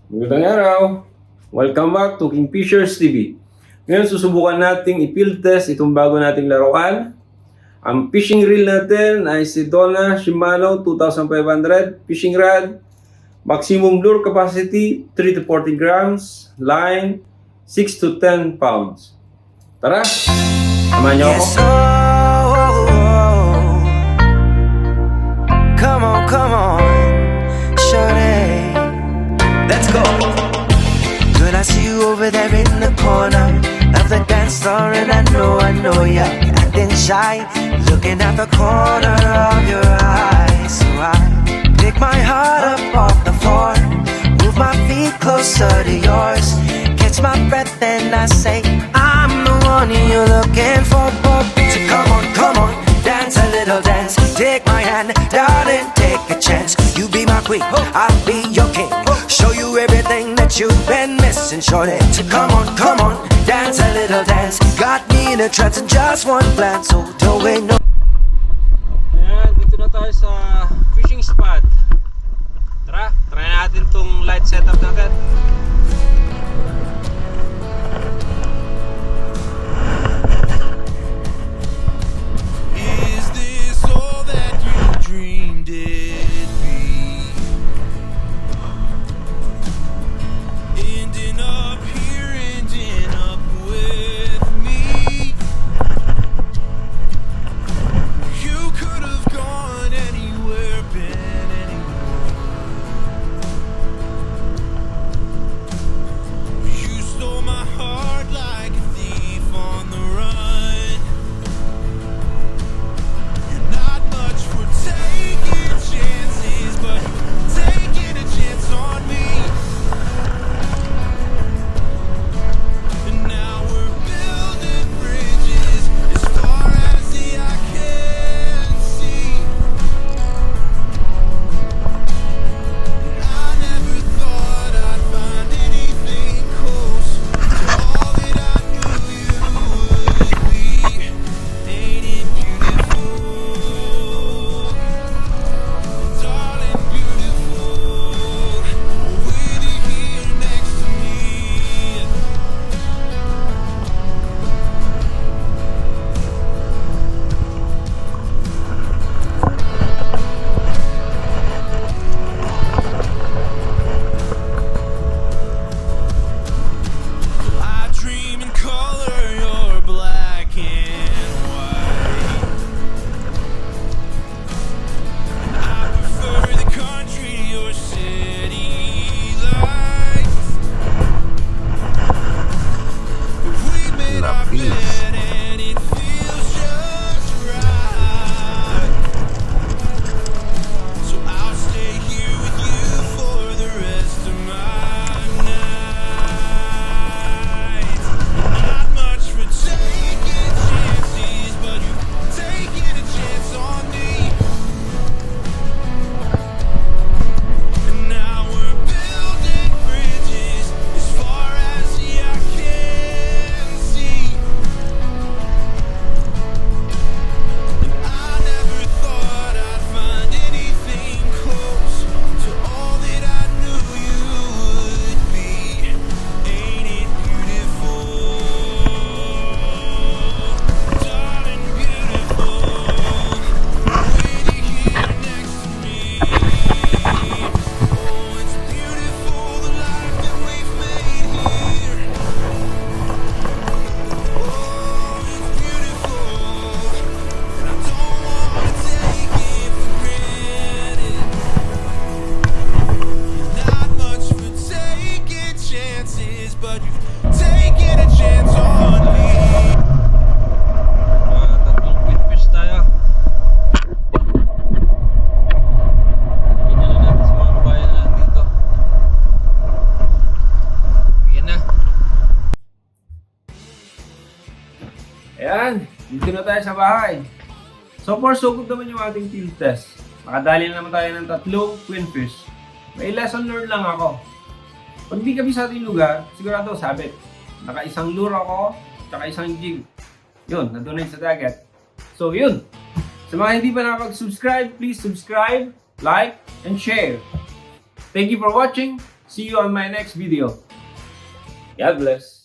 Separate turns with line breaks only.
Magandang araw! Welcome back to KINGFISHER'S TV. Ngayon susubukan nating i-field test itong bago nating laruan. Ang fishing reel natin ay si Donna Shimano 2500 fishing rod. Maximum lure capacity 3 to 40 grams. Line 6 to 10 pounds. Tara! Samahan niyo ako.
Come on, shorty, let's go. Girl, I see you over there in the corner of the dance floor, and I know you're acting shy, looking at the corner of your eye. So I pick my heart up off the floor, move my feet closer to yours, catch my breath, and I say, I'm the one you're looking for. So come on, dance a little dance. Take my hand, darling, take a chance. You be my queen, I'll be your king. Show you everything that you've been missing, shorty. So come on, dance a little dance. Got me in a trance in just one glance. So don't wait no.
Ayan, dito na tayo sa fishing spot. Tara, try natin tong light setup natin.
Is this all that you dreamed it'd be? Ending up here, ending up with me. You could have gone anywhere, been anywhere. You stole my heart like a thief on the run. You're not much for taking chances, but taking a chance on me. And now we're building bridges as far as the eye can see. And I never thought I'd find anything close to all that I knew you would be. Ain't it beautiful, darling, beautiful, with you here next to me. I dream in color, you're black and white. I prefer the country to your city lights. We made our bed and it feels just right. So I'll stay here with you for the rest of my nights. Not much for taking chances, but you're taking a chance on me. And now we're building bridges as far as the eye can see. And I never thought I'd find anything close to all that I knew you would be. Ain't it beautiful, darling, beautiful, with you here next to me. Oh, it's beautiful, the life that we've made here. Oh, it's beautiful, and I don't wanna take it for granted. Not much for taking chances, but you've taken a chance on me.
Tatlong kingfish tayo. Bigyan na natin sa mga kabayan na nandito. Bigyan na. Ayan, dito na tayo sa bahay. So far, so good naman yung ating field test. Nakadali na naman tayo ng tatlong queenfish. May lesson learned lang ako. Pag di kami sa ating lugar, sigurado sabit. Naka-isang lure ako, tsaka isang jig. Yun, nandun na yun sa dagat. So yun. Sa mga hindi pa nakapag-subscribe, please subscribe, like, and share. Thank you for watching. See you on my next video. God bless.